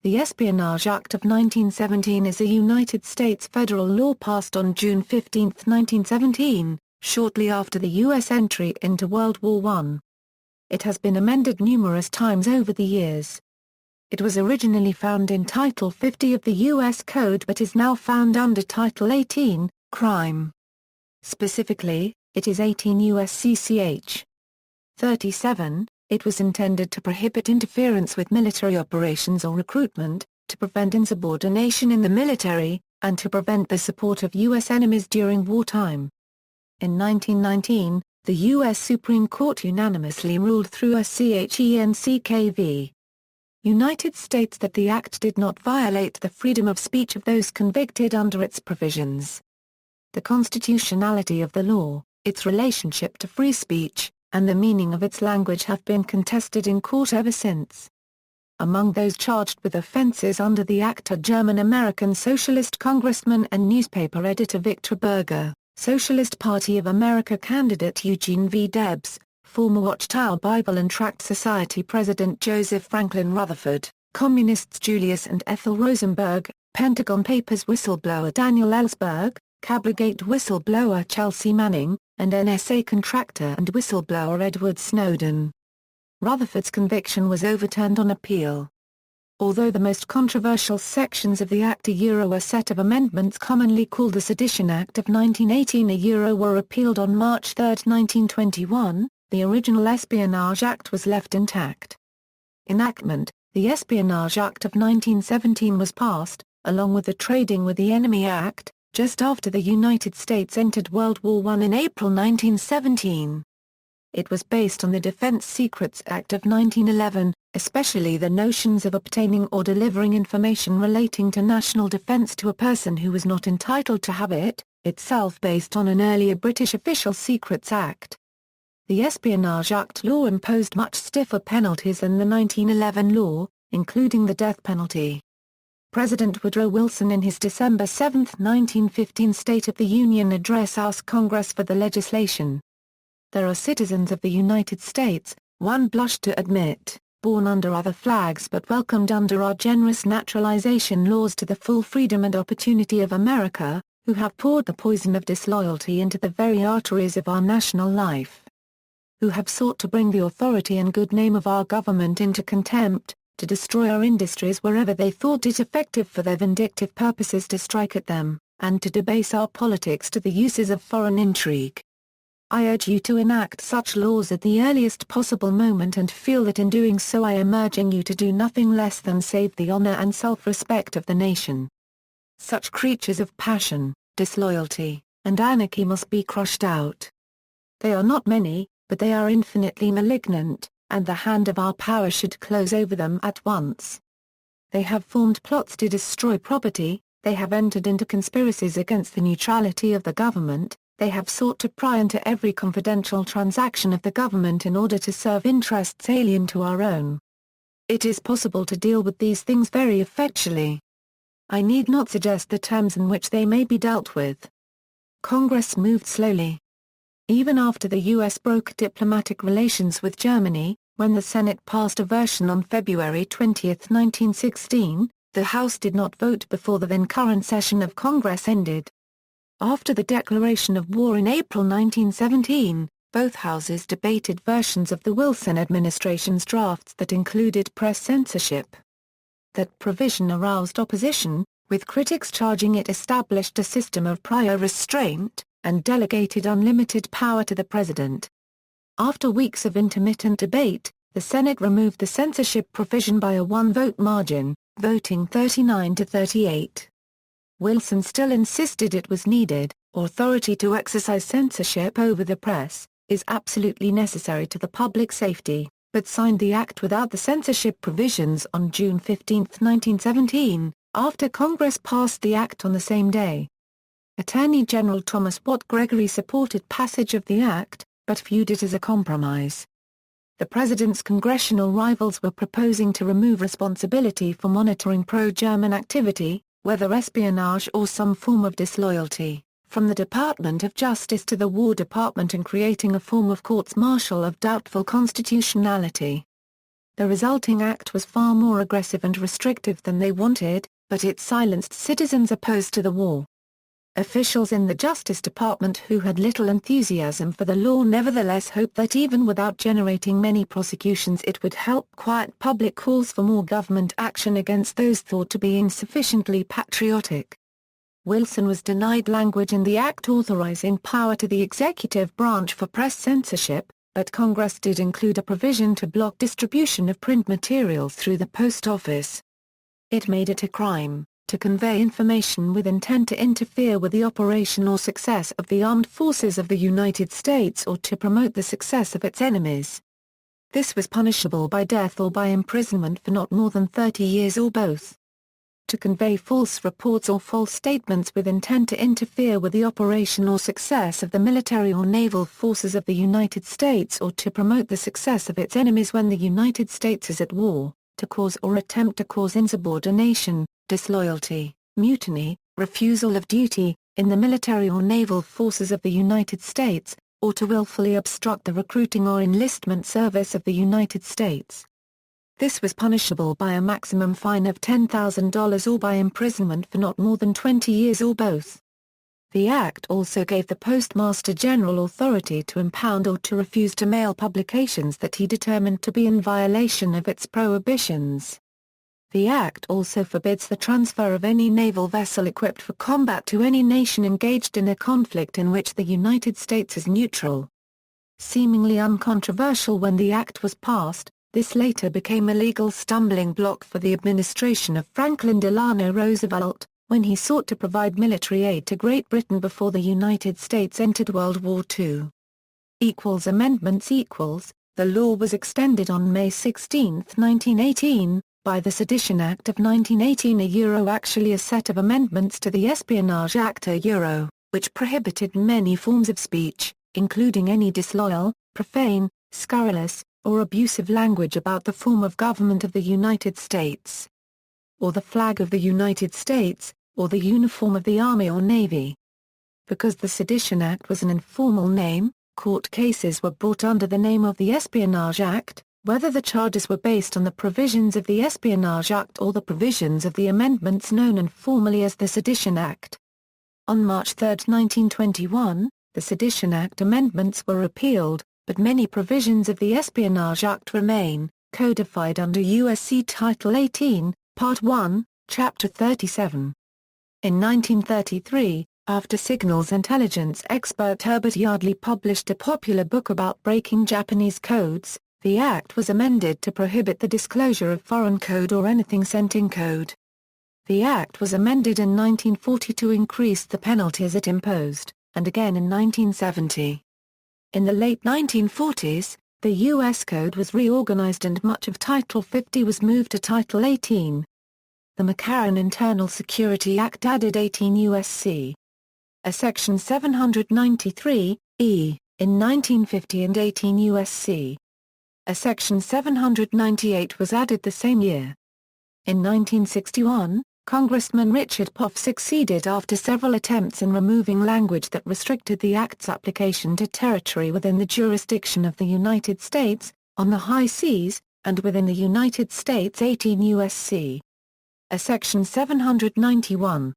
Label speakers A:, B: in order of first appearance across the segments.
A: The Espionage Act of 1917 is a United States federal law passed on June 15, 1917, shortly after the U.S. entry into World War I. It has been amended numerous times over the years. It was originally found in Title 50 of the U.S. Code but is now found under Title 18, Crime. Specifically, it is 18 U.S.C. ch. 37. It was intended to prohibit interference with military operations or recruitment, to prevent insubordination in the military, and to prevent the support of U.S. enemies during wartime. In 1919, the U.S. Supreme Court unanimously ruled through a Schenck v. United States that the Act did not violate the freedom of speech of those convicted under its provisions. The constitutionality of the law, its relationship to free speech, and the meaning of its language have been contested in court ever since. Among those charged with offenses under the Act are German-American Socialist Congressman and newspaper editor Victor Berger, Socialist Party of America candidate Eugene V. Debs, former Watchtower Bible and Tract Society President Joseph Franklin Rutherford, Communists Julius and Ethel Rosenberg, Pentagon Papers whistleblower Daniel Ellsberg, Cablegate whistleblower Chelsea Manning, and NSA contractor and whistleblower Edward Snowden. Rutherford's conviction was overturned on appeal. Although the most controversial sections of the Act a set of amendments commonly called the Sedition Act of 1918 were repealed on March 3, 1921, the original Espionage Act was left intact. Enactment: the Espionage Act of 1917 was passed, along with the Trading with the Enemy Act, just after the United States entered World War I in April 1917. It was based on the Defense Secrets Act of 1911, especially the notions of obtaining or delivering information relating to national defense to a person who was not entitled to have it, itself based on an earlier British Official Secrets Act. The Espionage Act law imposed much stiffer penalties than the 1911 law, including the death penalty. President Woodrow Wilson in his December 7, 1915 State of the Union address asked Congress for the legislation. There are citizens of the United States, one blushed to admit, born under other flags but welcomed under our generous naturalization laws to the full freedom and opportunity of America, who have poured the poison of disloyalty into the very arteries of our national life. Who have sought to bring the authority and good name of our government into contempt, to destroy our industries wherever they thought it effective for their vindictive purposes to strike at them, and to debase our politics to the uses of foreign intrigue. I urge you to enact such laws at the earliest possible moment and feel that in doing so I am urging you to do nothing less than save the honor and self-respect of the nation. Such creatures of passion, disloyalty, and anarchy must be crushed out. They are not many, but they are infinitely malignant, and the hand of our power should close over them at once. They have formed plots to destroy property, they have entered into conspiracies against the neutrality of the government, they have sought to pry into every confidential transaction of the government in order to serve interests alien to our own. It is possible to deal with these things very effectually. I need not suggest the terms in which they may be dealt with. Congress moved slowly. Even after the U.S. broke diplomatic relations with Germany, when the Senate passed a version on February 20, 1916, the House did not vote before the then current session of Congress ended. After the declaration of war in April 1917, both houses debated versions of the Wilson administration's drafts that included press censorship. That provision aroused opposition, with critics charging it established a system of prior restraint, and delegated unlimited power to the president. After weeks of intermittent debate, the Senate removed the censorship provision by a one-vote margin, voting 39 to 38. Wilson still insisted it was needed. Authority to exercise censorship over the press is absolutely necessary to the public safety, but signed the act without the censorship provisions on June 15, 1917, after Congress passed the act on the same day. Attorney General Thomas Watt Gregory supported passage of the act, but viewed it as a compromise. The president's congressional rivals were proposing to remove responsibility for monitoring pro-German activity, whether espionage or some form of disloyalty, from the Department of Justice to the War Department and creating a form of courts martial of doubtful constitutionality. The resulting act was far more aggressive and restrictive than they wanted, but it silenced citizens opposed to the war. Officials in the Justice Department who had little enthusiasm for the law nevertheless hoped that even without generating many prosecutions it would help quiet public calls for more government action against those thought to be insufficiently patriotic. Wilson was denied language in the act authorizing power to the executive branch for press censorship, but Congress did include a provision to block distribution of print materials through the post office. It made it a crime to convey information with intent to interfere with the operation or success of the armed forces of the United States or to promote the success of its enemies. This was punishable by death or by imprisonment for not more than 30 years or both. To convey false reports or false statements with intent to interfere with the operation or success of the military or naval forces of the United States or to promote the success of its enemies when the United States is at war, to cause or attempt to cause insubordination, disloyalty, mutiny, refusal of duty, in the military or naval forces of the United States, or to willfully obstruct the recruiting or enlistment service of the United States. This was punishable by a maximum fine of $10,000 or by imprisonment for not more than 20 years or both. The Act also gave the Postmaster General authority to impound or to refuse to mail publications that he determined to be in violation of its prohibitions. The Act also forbids the transfer of any naval vessel equipped for combat to any nation engaged in a conflict in which the United States is neutral. Seemingly uncontroversial when the Act was passed, this later became a legal stumbling block for the administration of Franklin Delano Roosevelt, when he sought to provide military aid to Great Britain before the United States entered World War II. Amendments The law was extended on May 16, 1918, by the Sedition Act of 1918 actually a set of amendments to the Espionage Act which prohibited many forms of speech, including any disloyal, profane, scurrilous, or abusive language about the form of government of the United States, or the flag of the United States, or the uniform of the Army or Navy. Because the Sedition Act was an informal name, court cases were brought under the name of the Espionage Act, whether the charges were based on the provisions of the Espionage Act or the provisions of the amendments known informally as the Sedition Act. On March 3, 1921, the Sedition Act amendments were repealed, but many provisions of the Espionage Act remain, codified under U.S.C. Title 18, Part 1, Chapter 37. In 1933, after signals intelligence expert Herbert Yardley published a popular book about breaking Japanese codes, the Act was amended to prohibit the disclosure of foreign code or anything sent in code. The Act was amended in 1940 to increase the penalties it imposed, and again in 1970. In the late 1940s, the U.S. Code was reorganized and much of Title 50 was moved to Title 18. The McCarran Internal Security Act added 18 U.S.C. a Section 793, e, in 1950 and 18 U.S.C. a Section 798 was added the same year. In 1961, Congressman Richard Poff succeeded after several attempts in removing language that restricted the Act's application to territory within the jurisdiction of the United States, on the high seas, and within the United States 18 U.S.C. a Section 791.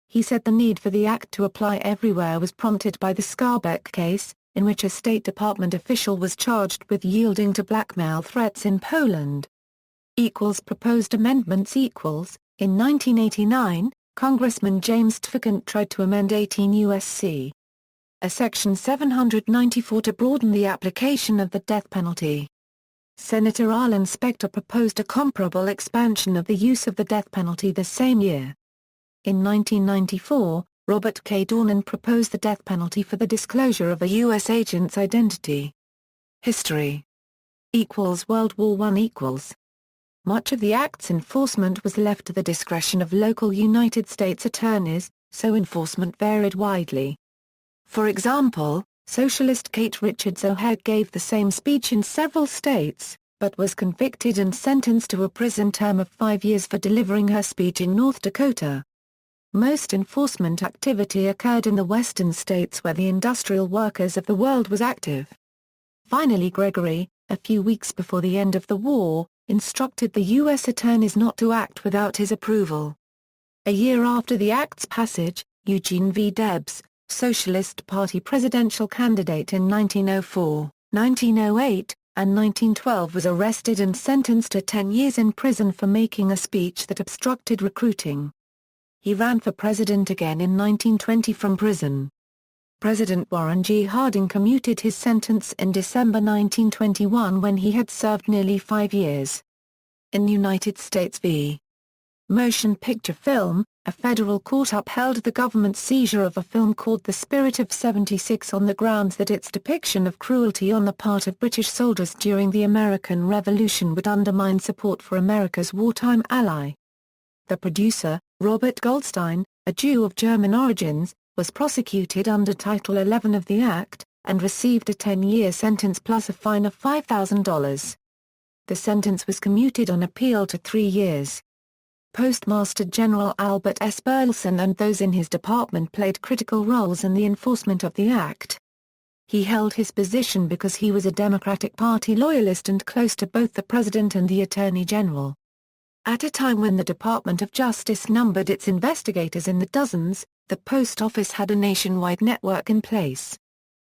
A: He said the need for the Act to apply everywhere was prompted by the Skarbek case, in which a State Department official was charged with yielding to blackmail threats in Poland. Proposed amendments In 1989, Congressman James Tficant tried to amend 18 U.S.C. a Section 794 to broaden the application of the death penalty. Senator Arlen Specter proposed a comparable expansion of the use of the death penalty the same year. In 1994, Robert K. Dornan proposed the death penalty for the disclosure of a U.S. agent's identity. History World War I Much of the Act's enforcement was left to the discretion of local United States attorneys, so enforcement varied widely. For example, socialist Kate Richards O'Haire gave the same speech in several states, but was convicted and sentenced to a prison term of 5 years for delivering her speech in North Dakota. Most enforcement activity occurred in the western states where the industrial workers of the world was active. Finally Gregory, a few weeks before the end of the war, instructed the U.S. attorneys not to act without his approval. A year after the act's passage, Eugene V. Debs, Socialist Party presidential candidate in 1904, 1908, and 1912, was arrested and sentenced to 10 years in prison for making a speech that obstructed recruiting. He ran for president again in 1920 from prison. President Warren G. Harding commuted his sentence in December 1921 when he had served nearly 5 years. In United States v. Motion Picture Film, a federal court upheld the government's seizure of a film called The Spirit of '76 on the grounds that its depiction of cruelty on the part of British soldiers during the American Revolution would undermine support for America's wartime ally. The producer, Robert Goldstein, a Jew of German origins, was prosecuted under Title 11 of the Act, and received a 10-year sentence plus a fine of $5,000. The sentence was commuted on appeal to 3 years. Postmaster General Albert S. Burleson and those in his department played critical roles in the enforcement of the act. He held his position because he was a Democratic Party loyalist and close to both the President and the Attorney General. At a time when the Department of Justice numbered its investigators in the dozens, the Post Office had a nationwide network in place.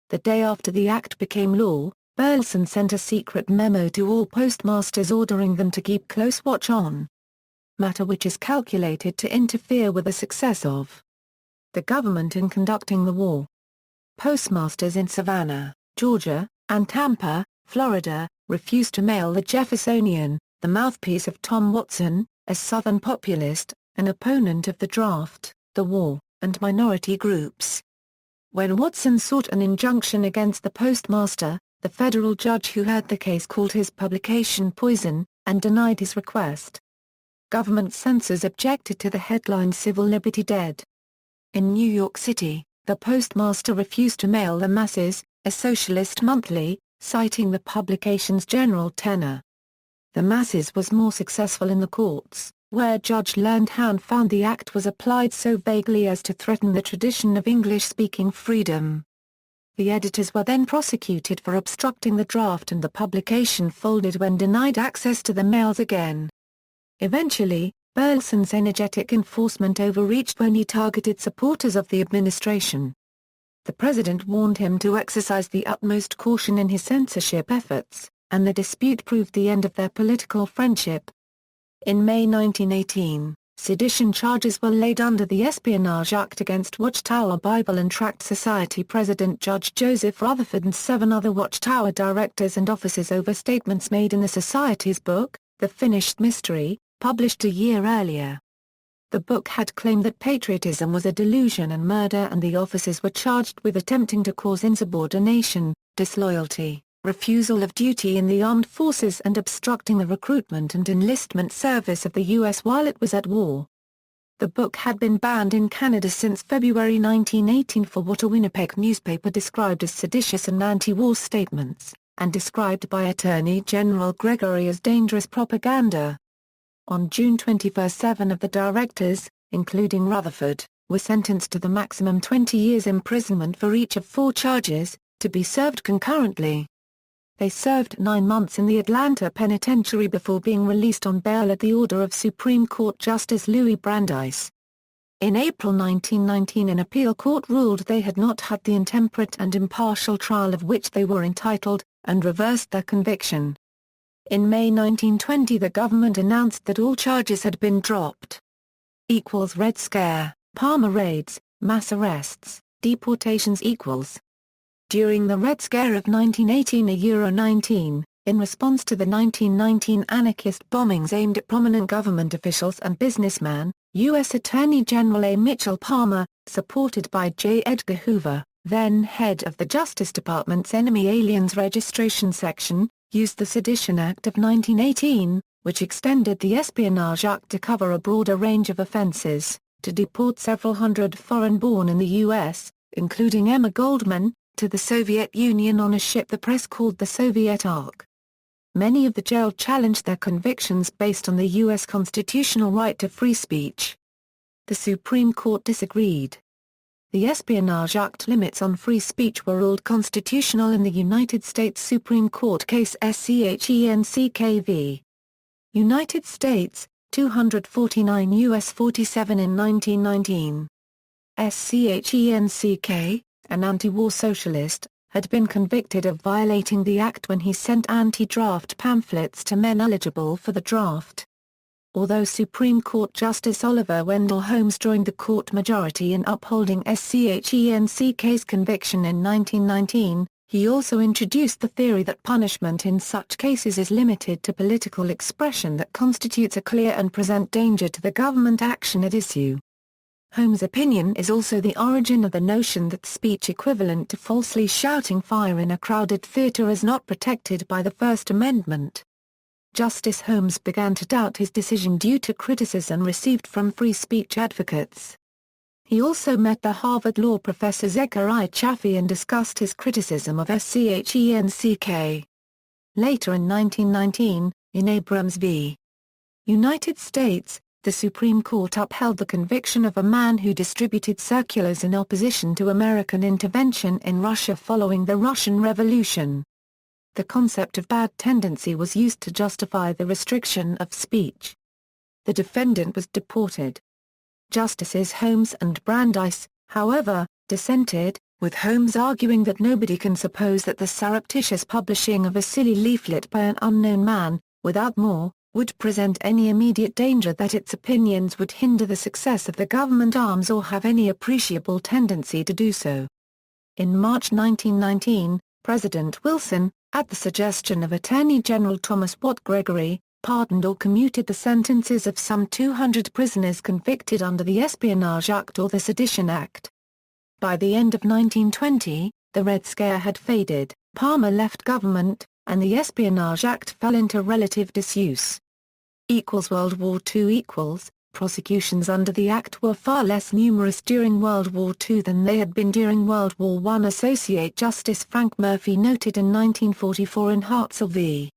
A: The day after the act became law, Burleson sent a secret memo to all postmasters ordering them to keep close watch on matter which is calculated to interfere with the success of the government in conducting the war. Postmasters in Savannah, Georgia, and Tampa, Florida, refused to mail the Jeffersonian, the mouthpiece of Tom Watson, a Southern populist, an opponent of the draft, the war, and minority groups. When Watson sought an injunction against the postmaster, the federal judge who heard the case called his publication poison, and denied his request. Government censors objected to the headline "Civil Liberty Dead." In New York City, the postmaster refused to mail The Masses, a socialist monthly, citing the publication's general tenor. The Masses was more successful in the courts, where Judge Landhan found the act was applied so vaguely as to threaten the tradition of English-speaking freedom. The editors were then prosecuted for obstructing the draft, and the publication folded when denied access to the mails again. Eventually, Burleson's energetic enforcement overreached when he targeted supporters of the administration. The president warned him to exercise the utmost caution in his censorship efforts, and the dispute proved the end of their political friendship. In May 1918, sedition charges were laid under the Espionage Act against Watchtower Bible and Tract Society President Judge Joseph Rutherford and 7 other Watchtower directors and officers over statements made in the Society's book, The Finished Mystery, published a year earlier. The book had claimed that patriotism was a delusion and murder, and the officers were charged with attempting to cause insubordination, disloyalty, refusal of duty in the armed forces, and obstructing the recruitment and enlistment service of the U.S. while it was at war. The book had been banned in Canada since February 1918 for what a Winnipeg newspaper described as seditious and anti-war statements, and described by Attorney General Gregory as dangerous propaganda. On June 21, 7 of the directors, including Rutherford, were sentenced to the maximum 20 years imprisonment for each of 4 charges, to be served concurrently. They served 9 months in the Atlanta Penitentiary before being released on bail at the order of Supreme Court Justice Louis Brandeis. In April 1919, an appeal court ruled they had not had the intemperate and impartial trial of which they were entitled, and reversed their conviction. In May 1920, the government announced that all charges had been dropped. Red Scare, Palmer raids, mass arrests, deportations. During the Red Scare of 1918-19, in response to the 1919 anarchist bombings aimed at prominent government officials and businessmen, U.S. Attorney General A. Mitchell Palmer, supported by J. Edgar Hoover, then head of the Justice Department's Enemy Aliens Registration Section, used the Sedition Act of 1918, which extended the Espionage Act to cover a broader range of offenses, to deport several hundred foreign-born in the U.S., including Emma Goldman, to the Soviet Union on a ship the press called the Soviet Ark. Many of the jailed challenged their convictions based on the U.S. constitutional right to free speech. The Supreme Court disagreed. The Espionage Act limits on free speech were ruled constitutional in the United States Supreme Court case Schenck v. United States, 249 U.S. 47 in 1919. Schenck, an anti-war socialist, had been convicted of violating the act when he sent anti-draft pamphlets to men eligible for the draft. Although Supreme Court Justice Oliver Wendell Holmes joined the court majority in upholding Schenck's conviction in 1919, he also introduced the theory that punishment in such cases is limited to political expression that constitutes a clear and present danger to the government action at issue. Holmes' opinion is also the origin of the notion that speech equivalent to falsely shouting fire in a crowded theater is not protected by the First Amendment. Justice Holmes began to doubt his decision due to criticism received from free speech advocates. He also met the Harvard law professor Zechariah Chaffee and discussed his criticism of Schenck. Later in 1919, in Abrams v. United States, the Supreme Court upheld the conviction of a man who distributed circulars in opposition to American intervention in Russia following the Russian Revolution. The concept of bad tendency was used to justify the restriction of speech. The defendant was deported. Justices Holmes and Brandeis, however, dissented, with Holmes arguing that nobody can suppose that the surreptitious publishing of a silly leaflet by an unknown man, without more, would present any immediate danger that its opinions would hinder the success of the government arms or have any appreciable tendency to do so. In March 1919, President Wilson, at the suggestion of Attorney General Thomas Watt Gregory, pardoned or commuted the sentences of some 200 prisoners convicted under the Espionage Act or the Sedition Act. By the end of 1920, the Red Scare had faded, Palmer left government, and the Espionage Act fell into relative disuse. World War II prosecutions under the Act were far less numerous during World War II than they had been during World War I. Associate Justice Frank Murphy noted in 1944 in Hartzell v.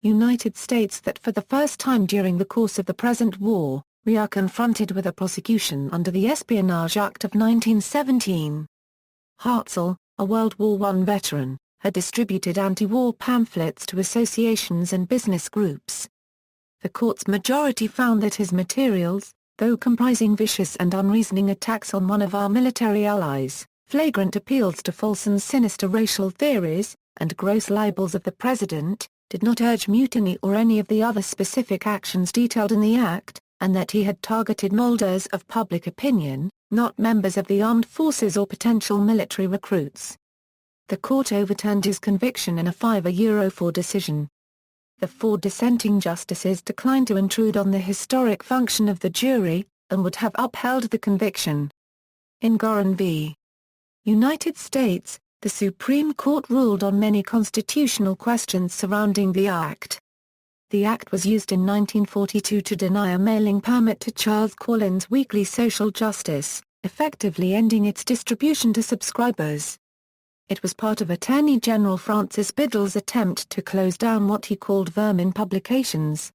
A: United States that for the first time during the course of the present war, we are confronted with a prosecution under the Espionage Act of 1917. Hartzell, a World War I veteran, had distributed anti-war pamphlets to associations and business groups. The court's majority found that his materials, though comprising vicious and unreasoning attacks on one of our military allies, flagrant appeals to false and sinister racial theories, and gross libels of the president, did not urge mutiny or any of the other specific actions detailed in the Act, and that he had targeted molders of public opinion, not members of the armed forces or potential military recruits. The court overturned his conviction in a 5-4 decision. The 4 dissenting justices declined to intrude on the historic function of the jury, and would have upheld the conviction. In Gorin v. United States, the Supreme Court ruled on many constitutional questions surrounding the Act. The Act was used in 1942 to deny a mailing permit to Charles Corlin's weekly Social Justice, effectively ending its distribution to subscribers. It was part of Attorney General Francis Biddle's attempt to close down what he called vermin publications.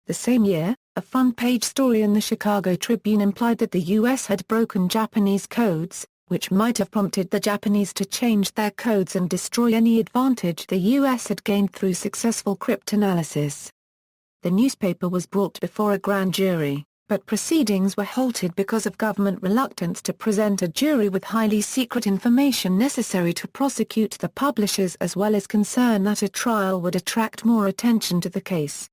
A: The same year, a front-page story in the Chicago Tribune implied that the U.S. had broken Japanese codes, which might have prompted the Japanese to change their codes and destroy any advantage the U.S. had gained through successful cryptanalysis. The newspaper was brought before a grand jury, but proceedings were halted because of government reluctance to present a jury with highly secret information necessary to prosecute the publishers, as well as concern that a trial would attract more attention to the case.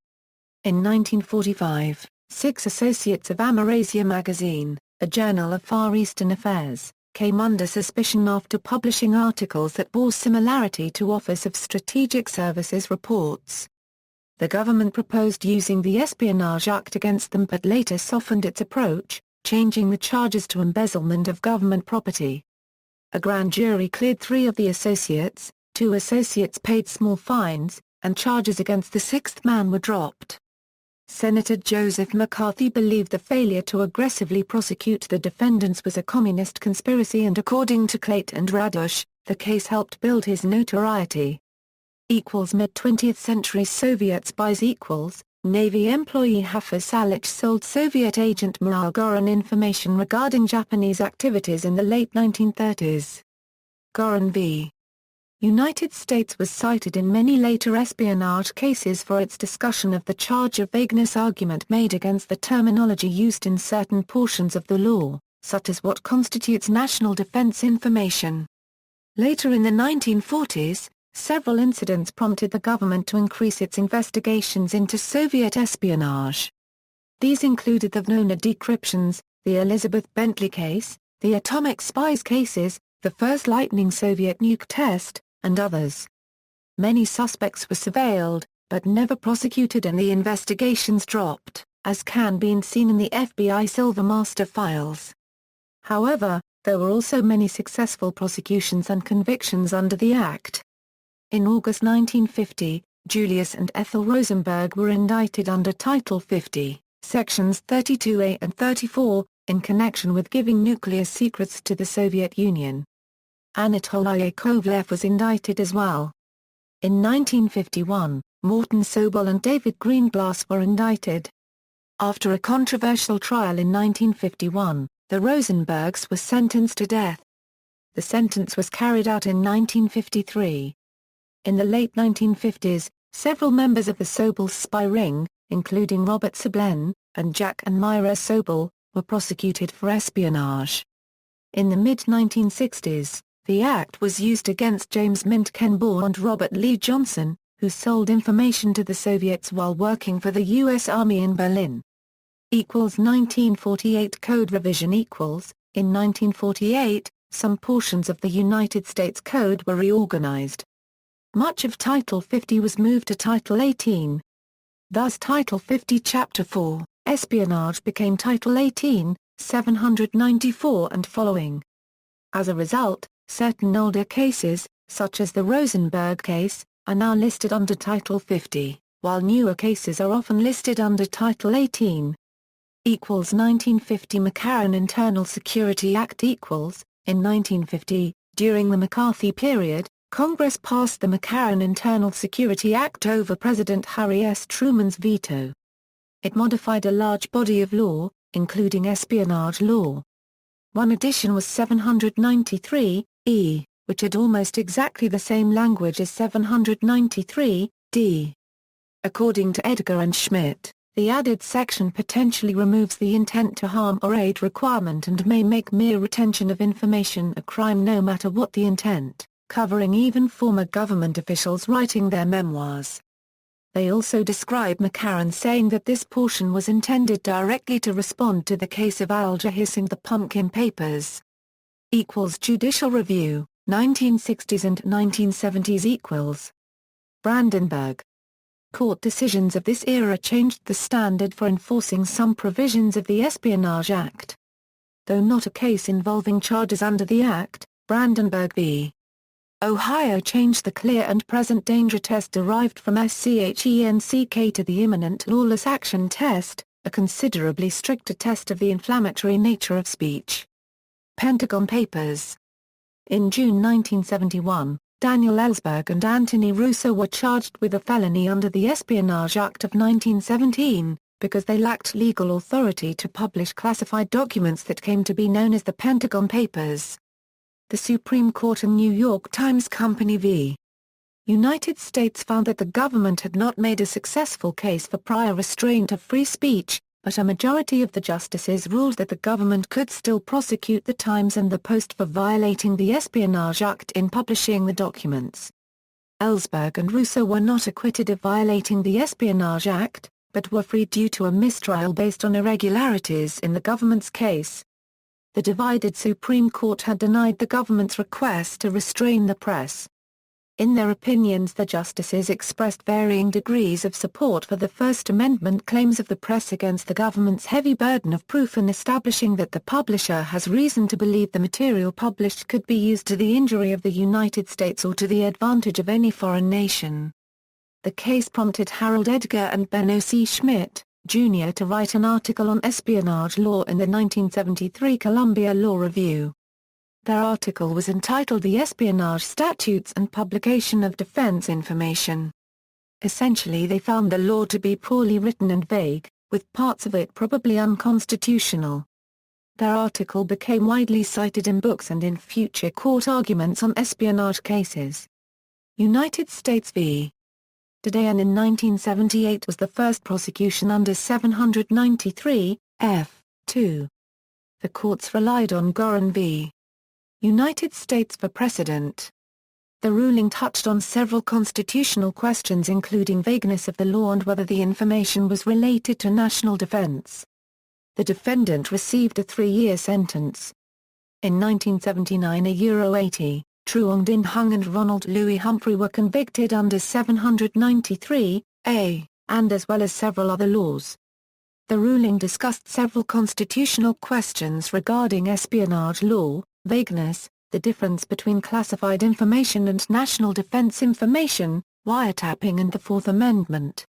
A: In 1945, 6 associates of Amerasia magazine, a journal of Far Eastern affairs, came under suspicion after publishing articles that bore similarity to Office of Strategic Services reports. The government proposed using the Espionage Act against them but later softened its approach, changing the charges to embezzlement of government property. A grand jury cleared 3 of the associates, 2 associates paid small fines, and charges against the 6th man were dropped. Senator Joseph McCarthy believed the failure to aggressively prosecute the defendants was a communist conspiracy, and according to Clayt and Radosh, the case helped build his notoriety. Mid-20th century Soviet spies Navy employee Hafiz Salich sold Soviet agent Mural Gorin information regarding Japanese activities in the late 1930s. Gorin v. United States was cited in many later espionage cases for its discussion of the charge of vagueness argument made against the terminology used in certain portions of the law, such as what constitutes national defense information. Later in the 1940s, several incidents prompted the government to increase its investigations into Soviet espionage. These included the VNONA decryptions, the Elizabeth Bentley case, the atomic spies cases, the first lightning Soviet nuke test, and others. Many suspects were surveilled, but never prosecuted, and the investigations dropped, as can be seen in the FBI Silver Master files. However, there were also many successful prosecutions and convictions under the Act. In August 1950, Julius and Ethel Rosenberg were indicted under Title 50, Sections 32A and 34, in connection with giving nuclear secrets to the Soviet Union. Anatoly Yakovlev was indicted as well. In 1951, Morton Sobol and David Greenglass were indicted. After a controversial trial in 1951, the Rosenbergs were sentenced to death. The sentence was carried out in 1953. In the late 1950s, several members of the Sobol spy ring, including Robert Sablen, and Jack and Myra Sobol, were prosecuted for espionage. In the mid-1960s, the act was used against James Mint Kenbaugh and Robert Lee Johnson, who sold information to the Soviets while working for the U.S. Army in Berlin. 1948 Code revision In 1948, some portions of the United States Code were reorganized. Much of Title 50 was moved to Title 18. Thus Title 50 Chapter 4, Espionage became Title 18, 794 and following. As a result, certain older cases, such as the Rosenberg case, are now listed under Title 50, while newer cases are often listed under Title 18. 1950 McCarran Internal Security Act In 1950, during the McCarthy period, Congress passed the McCarran Internal Security Act over President Harry S. Truman's veto. It modified a large body of law, including espionage law. One addition was 793(e), which had almost exactly the same language as 793(d). According to Edgar and Schmidt, the added section potentially removes the intent to harm or aid requirement and may make mere retention of information a crime no matter what the intent, covering even former government officials writing their memoirs. They also describe McCarran saying that this portion was intended directly to respond to the case of Alger hissing the pumpkin papers. Judicial Review, 1960s and 1970s. Brandenburg. Court decisions of this era changed the standard for enforcing some provisions of the Espionage Act. Though not a case involving charges under the Act, Brandenburg v. Ohio changed the clear and present danger test derived from Schenck to the imminent lawless action test, a considerably stricter test of the inflammatory nature of speech. Pentagon Papers. In June 1971, Daniel Ellsberg and Anthony Russo were charged with a felony under the Espionage Act of 1917, because they lacked legal authority to publish classified documents that came to be known as the Pentagon Papers. The Supreme Court and New York Times Company v. United States found that the government had not made a successful case for prior restraint of free speech, but a majority of the justices ruled that the government could still prosecute the Times and the Post for violating the Espionage Act in publishing the documents. Ellsberg and Russo were not acquitted of violating the Espionage Act, but were freed due to a mistrial based on irregularities in the government's case. The divided Supreme Court had denied the government's request to restrain the press. In their opinions, the justices expressed varying degrees of support for the First Amendment claims of the press against the government's heavy burden of proof in establishing that the publisher has reason to believe the material published could be used to the injury of the United States or to the advantage of any foreign nation. The case prompted Harold Edgar and Benno C. Schmidt, Jr. to write an article on espionage law in the 1973 Columbia Law Review. Their article was entitled The Espionage Statutes and Publication of Defense Information. Essentially, they found the law to be poorly written and vague, with parts of it probably unconstitutional. Their article became widely cited in books and in future court arguments on espionage cases. United States v. Today and in 1978 was the first prosecution under 793, f. 2. The courts relied on Gorin v. United States for precedent. The ruling touched on several constitutional questions including vagueness of the law and whether the information was related to national defense. The defendant received a 3-year sentence. In 1979 80, Truong Din Hung and Ronald Louis Humphrey were convicted under 793, a, and as well as several other laws. The ruling discussed several constitutional questions regarding espionage law, vagueness, the difference between classified information and national defense information, wiretapping and the Fourth Amendment.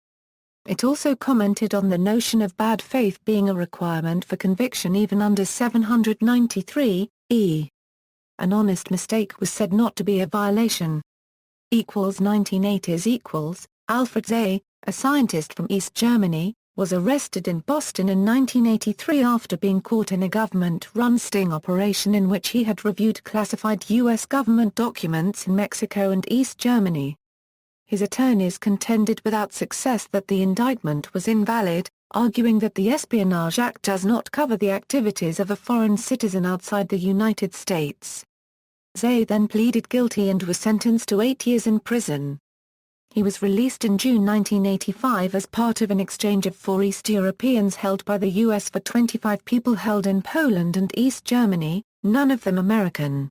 A: It also commented on the notion of bad faith being a requirement for conviction even under 793, e. An honest mistake was said not to be a violation. 1980s Alfred Zeh, a scientist from East Germany, was arrested in Boston in 1983 after being caught in a government-run sting operation in which he had reviewed classified U.S. government documents in Mexico and East Germany. His attorneys contended without success that the indictment was invalid, arguing that the Espionage Act does not cover the activities of a foreign citizen outside the United States. Zeh then pleaded guilty and was sentenced to 8 years in prison. He was released in June 1985 as part of an exchange of 4 East Europeans held by the U.S. for 25 people held in Poland and East Germany, none of them American.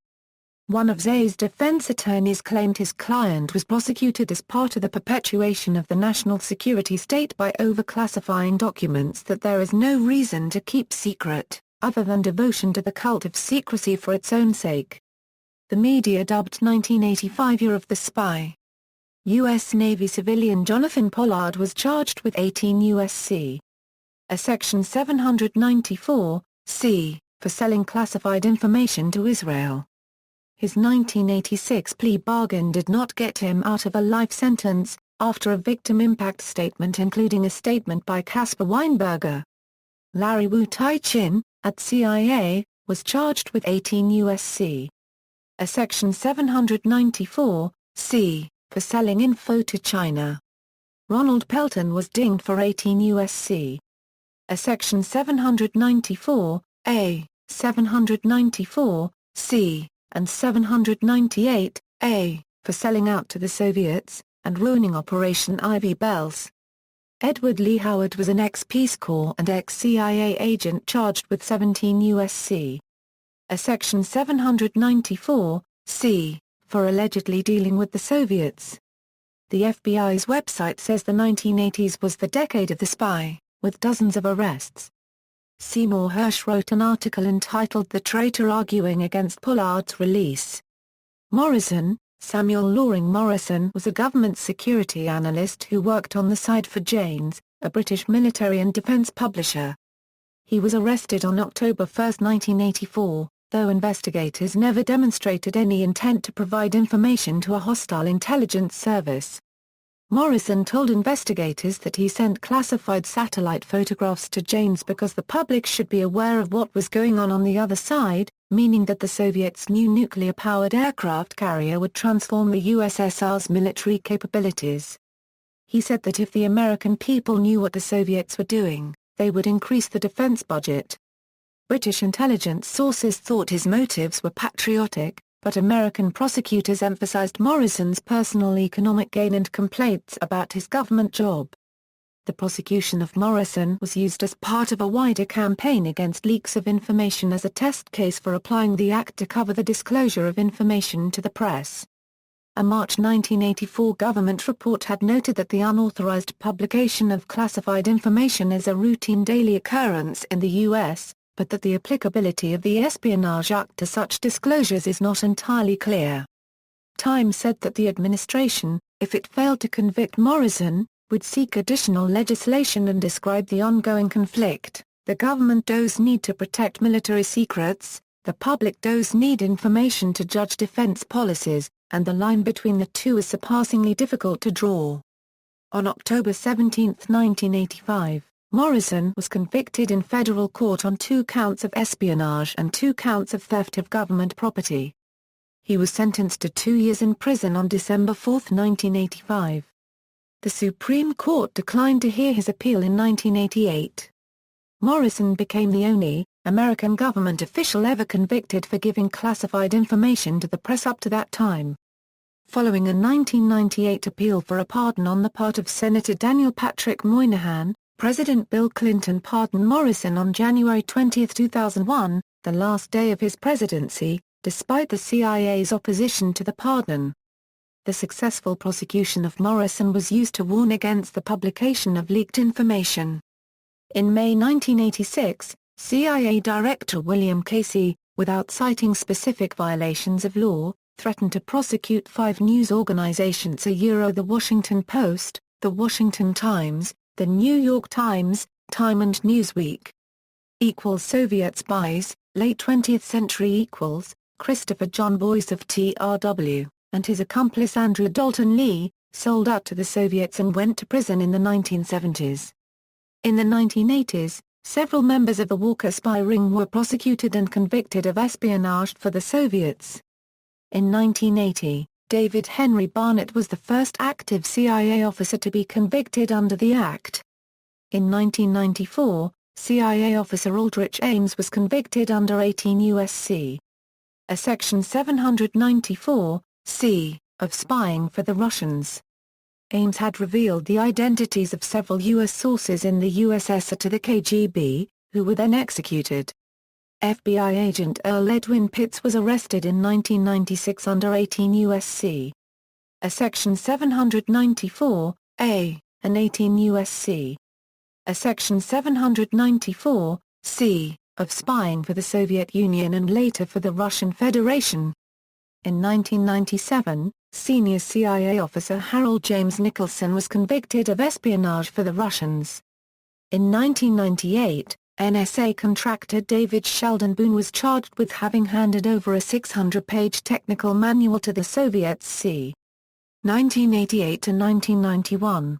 A: One of Zeh's defense attorneys claimed his client was prosecuted as part of the perpetuation of the national security state by overclassifying documents that there is no reason to keep secret, other than devotion to the cult of secrecy for its own sake. The media dubbed 1985 Year of the Spy. U.S. Navy civilian Jonathan Pollard was charged with 18 U.S.C. a Section 794, c, for selling classified information to Israel. His 1986 plea bargain did not get him out of a life sentence, after a victim impact statement including a statement by Caspar Weinberger. Larry Wu Tai Chin, at CIA, was charged with 18 U.S.C. a Section 794, c, for selling info to China. Ronald Pelton was dinged for 18 U.S.C. a Section 794, a, 794, c, and 798, a, for selling out to the Soviets, and ruining Operation Ivy Bells. Edward Lee Howard was an ex-Peace Corps and ex-CIA agent charged with 17 U.S.C. a Section 794, c, for allegedly dealing with the Soviets. The FBI's website says the 1980s was the decade of the spy, with dozens of arrests. Seymour Hersh wrote an article entitled The Traitor Arguing Against Pollard's Release. Morrison, Samuel Loring Morrison was a government security analyst who worked on the side for Janes, a British military and defence publisher. He was arrested on October 1, 1984. Though investigators never demonstrated any intent to provide information to a hostile intelligence service. Morrison told investigators that he sent classified satellite photographs to Janes because the public should be aware of what was going on the other side, meaning that the Soviets' new nuclear-powered aircraft carrier would transform the USSR's military capabilities. He said that if the American people knew what the Soviets were doing, they would increase the defense budget. British intelligence sources thought his motives were patriotic, but American prosecutors emphasized Morrison's personal economic gain and complaints about his government job. The prosecution of Morrison was used as part of a wider campaign against leaks of information as a test case for applying the Act to cover the disclosure of information to the press. A March 1984 government report had noted that the unauthorized publication of classified information is a routine daily occurrence in the U.S., but that the applicability of the Espionage Act to such disclosures is not entirely clear. Time said that the administration, if it failed to convict Morrison, would seek additional legislation and describe the ongoing conflict. The government does need to protect military secrets, the public does need information to judge defense policies, and the line between the two is surpassingly difficult to draw. On October 17, 1985, Morrison was convicted in federal court on 2 counts of espionage and 2 counts of theft of government property. He was sentenced to 2 years in prison on December 4, 1985. The Supreme Court declined to hear his appeal in 1988. Morrison became the only American government official ever convicted for giving classified information to the press up to that time. Following a 1998 appeal for a pardon on the part of Senator Daniel Patrick Moynihan, President Bill Clinton pardoned Morrison on January 20, 2001, the last day of his presidency, despite the CIA's opposition to the pardon. The successful prosecution of Morrison was used to warn against the publication of leaked information. In May 1986, CIA Director William Casey, without citing specific violations of law, threatened to prosecute 5 news organizations: The Washington Post, The Washington Times, The New York Times, Time and Newsweek. Soviet spies, late 20th century Christopher John Boyce of TRW, and his accomplice Andrew Dalton Lee, sold out to the Soviets and went to prison in the 1970s. In the 1980s, several members of the Walker spy ring were prosecuted and convicted of espionage for the Soviets. In 1980, David Henry Barnett was the first active CIA officer to be convicted under the Act. In 1994, CIA officer Aldrich Ames was convicted under 18 U.S.C. a Section 794(c) of spying for the Russians. Ames had revealed the identities of several U.S. sources in the USSR to the KGB, who were then executed. FBI agent Earl Edwin Pitts was arrested in 1996 under 18 U.S.C. a Section 794(a), and 18 U.S.C. a Section 794(c) of spying for the Soviet Union and later for the Russian Federation. In 1997, senior CIA officer Harold James Nicholson was convicted of espionage for the Russians. In 1998, NSA contractor David Sheldon Boone was charged with having handed over a 600-page technical manual to the Soviets c. 1988 to 1991.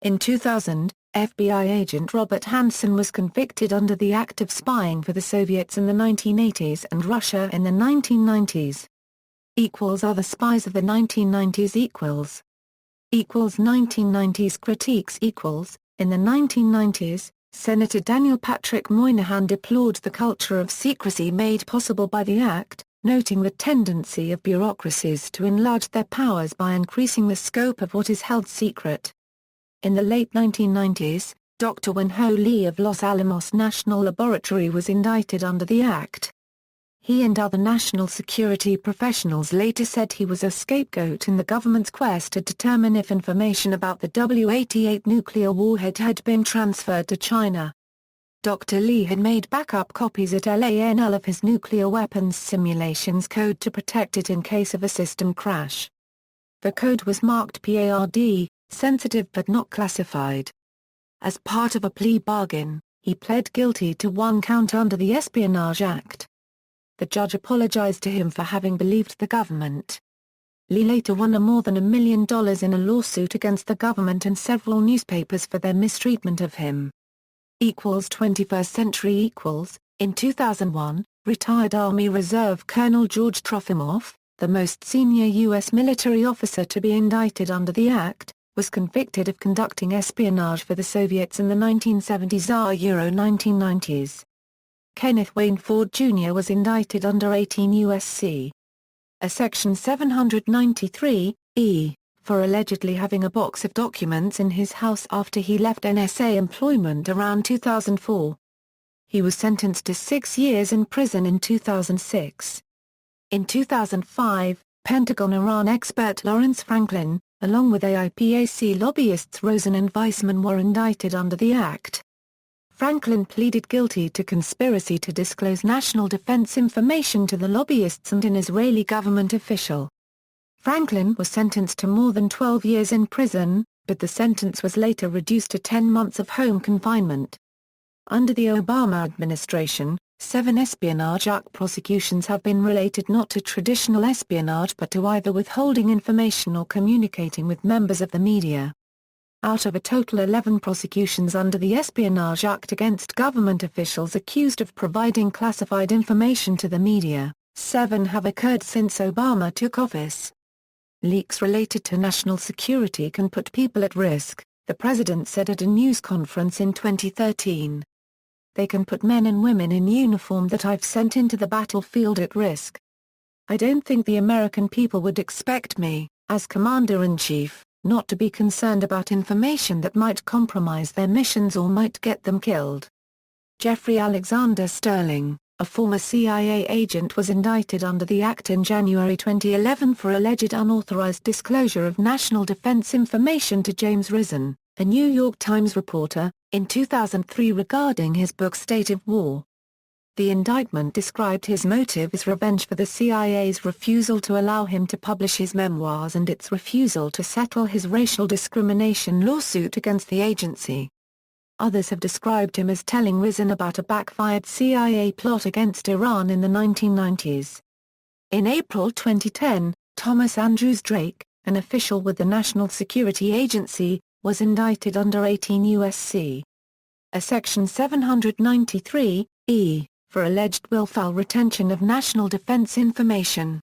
A: In 2000, FBI agent Robert Hanssen was convicted under the Act of spying for the Soviets in the 1980s and Russia in the 1990s. Other spies of the 1990s 1990s critiques In the 1990s, Senator Daniel Patrick Moynihan deplored the culture of secrecy made possible by the Act, noting the tendency of bureaucracies to enlarge their powers by increasing the scope of what is held secret. In the late 1990s, Dr. Wen-Ho Lee of Los Alamos National Laboratory was indicted under the Act. He and other national security professionals later said he was a scapegoat in the government's quest to determine if information about the W-88 nuclear warhead had been transferred to China. Dr. Lee had made backup copies at LANL of his nuclear weapons simulations code to protect it in case of a system crash. The code was marked PARD, sensitive but not classified. As part of a plea bargain, he pled guilty to 1 count under the Espionage Act. The judge apologized to him for having believed the government. Lee later won more than $1 million in a lawsuit against the government and several newspapers for their mistreatment of him. 21st century In 2001, retired Army Reserve Colonel George Trofimoff, the most senior U.S. military officer to be indicted under the Act, was convicted of conducting espionage for the Soviets in the 1970s–1990s. Kenneth Wayne Ford Jr. was indicted under 18 U.S.C. a Section 793(e), for allegedly having a box of documents in his house after he left NSA employment around 2004. He was sentenced to 6 years in prison in 2006. In 2005, Pentagon-Iran expert Lawrence Franklin, along with AIPAC lobbyists Rosen and Weissman, were indicted under the Act. Franklin pleaded guilty to conspiracy to disclose national defense information to the lobbyists and an Israeli government official. Franklin was sentenced to more than 12 years in prison, but the sentence was later reduced to 10 months of home confinement. Under the Obama administration, 7 Espionage Act prosecutions have been related not to traditional espionage but to either withholding information or communicating with members of the media. Out of a total 11 prosecutions under the Espionage Act against government officials accused of providing classified information to the media, 7 have occurred since Obama took office. Leaks related to national security can put people at risk, the president said at a news conference in 2013. They can put men and women in uniform that I've sent into the battlefield at risk. I don't think the American people would expect me, as Commander-in-Chief, not to be concerned about information that might compromise their missions or might get them killed. Jeffrey Alexander Sterling, a former CIA agent, was indicted under the Act in January 2011 for alleged unauthorized disclosure of national defense information to James Risen, a New York Times reporter, in 2003 regarding his book State of War. The indictment described his motive as revenge for the CIA's refusal to allow him to publish his memoirs and its refusal to settle his racial discrimination lawsuit against the agency. Others have described him as telling Risen about a backfired CIA plot against Iran in the 1990s. In April 2010, Thomas Andrews Drake, an official with the National Security Agency, was indicted under 18 U.S.C. a Section 793(e), for alleged willful retention of national defense information.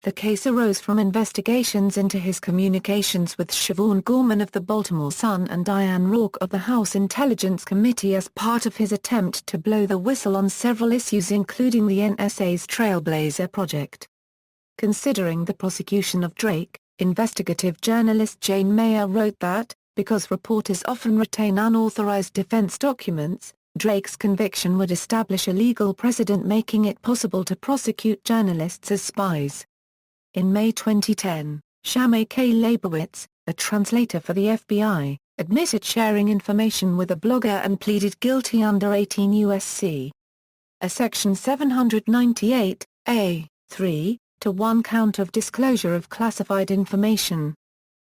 A: The case arose from investigations into his communications with Siobhan Gorman of the Baltimore Sun and Diane Rourke of the House Intelligence Committee as part of his attempt to blow the whistle on several issues including the NSA's Trailblazer project. Considering the prosecution of Drake, investigative journalist Jane Mayer wrote that, because reporters often retain unauthorized defense documents, Drake's conviction would establish a legal precedent making it possible to prosecute journalists as spies. In May 2010, Shamay K. Leibowitz, a translator for the FBI, admitted sharing information with a blogger and pleaded guilty under 18 U.S.C. a Section 798(a)(3), to one count of disclosure of classified information.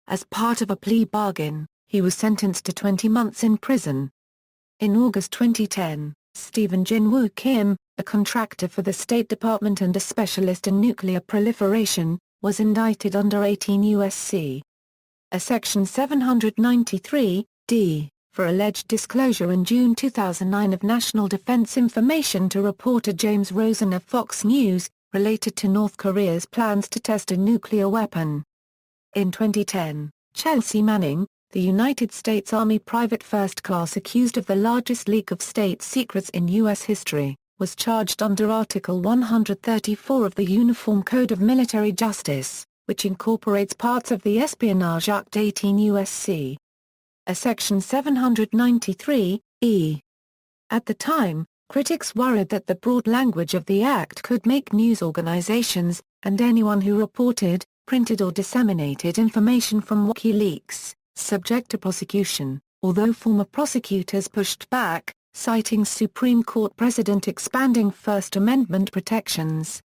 A: As part of a plea bargain, he was sentenced to 20 months in prison. In August 2010, Stephen Jinwoo Kim, a contractor for the State Department and a specialist in nuclear proliferation, was indicted under 18 U.S.C. a Section 793(d), for alleged disclosure in June 2009 of national defense information to reporter James Rosen of Fox News, related to North Korea's plans to test a nuclear weapon. In 2010, Chelsea Manning, the United States Army private first class accused of the largest leak of state secrets in U.S. history, was charged under Article 134 of the Uniform Code of Military Justice, which incorporates parts of the Espionage Act 18 U.S.C. a Section 793(e). At the time, critics worried that the broad language of the Act could make news organizations, and anyone who reported, printed or disseminated information from WikiLeaks, subject to prosecution, although former prosecutors pushed back, citing Supreme Court precedent expanding First Amendment protections.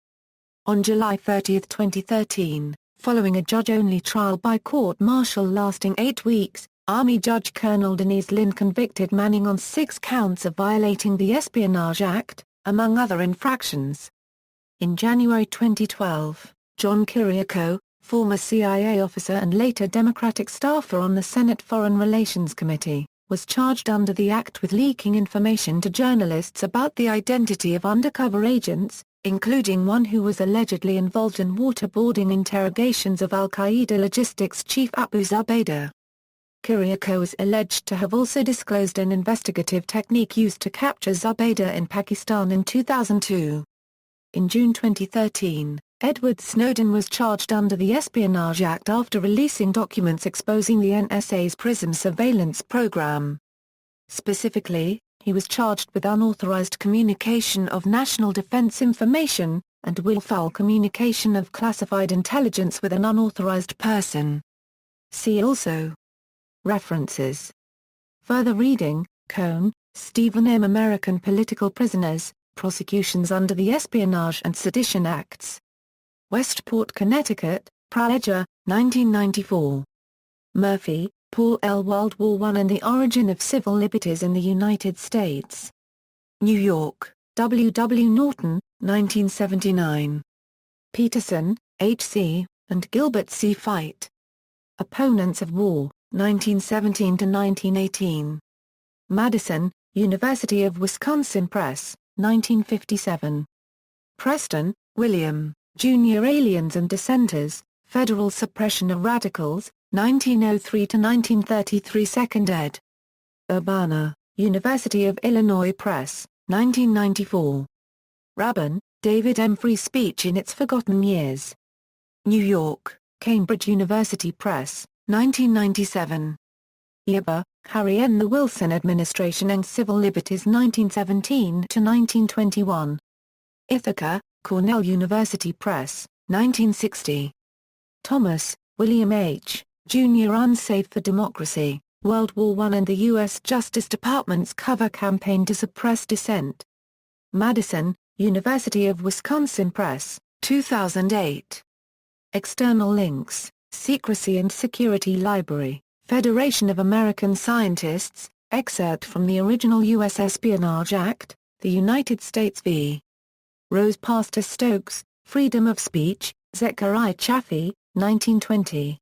A: On July 30, 2013, following a judge-only trial by court-martial lasting 8 weeks, Army Judge Colonel Denise Lynn convicted Manning on 6 counts of violating the Espionage Act, among other infractions. In January 2012, John Kiriakou, former CIA officer and later Democratic staffer on the Senate Foreign Relations Committee, was charged under the Act with leaking information to journalists about the identity of undercover agents, including one who was allegedly involved in waterboarding interrogations of al-Qaeda logistics chief Abu Zubaydah. Kiriakou is alleged to have also disclosed an investigative technique used to capture Zubaydah in Pakistan in 2002. In June 2013, Edward Snowden was charged under the Espionage Act after releasing documents exposing the NSA's PRISM surveillance program. Specifically, he was charged with unauthorized communication of national defense information, and willful communication of classified intelligence with an unauthorized person. See also. References. Further reading, Cohn, Stephen M. American Political Prisoners, Prosecutions under the Espionage and Sedition Acts. Westport, Connecticut, Praeger, 1994. Murphy, Paul L. World War I and the Origin of Civil Liberties in the United States. New York, W. W. Norton, 1979. Peterson, H. C., and Gilbert C. Fite. Opponents of War, 1917–1918. Madison, University of Wisconsin Press, 1957. Preston, William, Junior Aliens and Dissenters, Federal Suppression of Radicals, 1903–1933 2nd ed. Urbana, University of Illinois Press, 1994. Rabin, David M. Free Speech in Its Forgotten Years. New York, Cambridge University Press, 1997. Yeba, Harry N. The Wilson Administration and Civil Liberties 1917–1921. Ithaca, Cornell University Press, 1960. Thomas, William H., Jr. Unsafe for Democracy, World War I and the U.S. Justice Department's Cover Campaign to Suppress Dissent. Madison, University of Wisconsin Press, 2008. External links, Secrecy and Security Library, Federation of American Scientists, excerpt from the original U.S. Espionage Act, the United States v. Rose Pastor Stokes, Freedom of Speech, Zechariah Chaffee, 1920.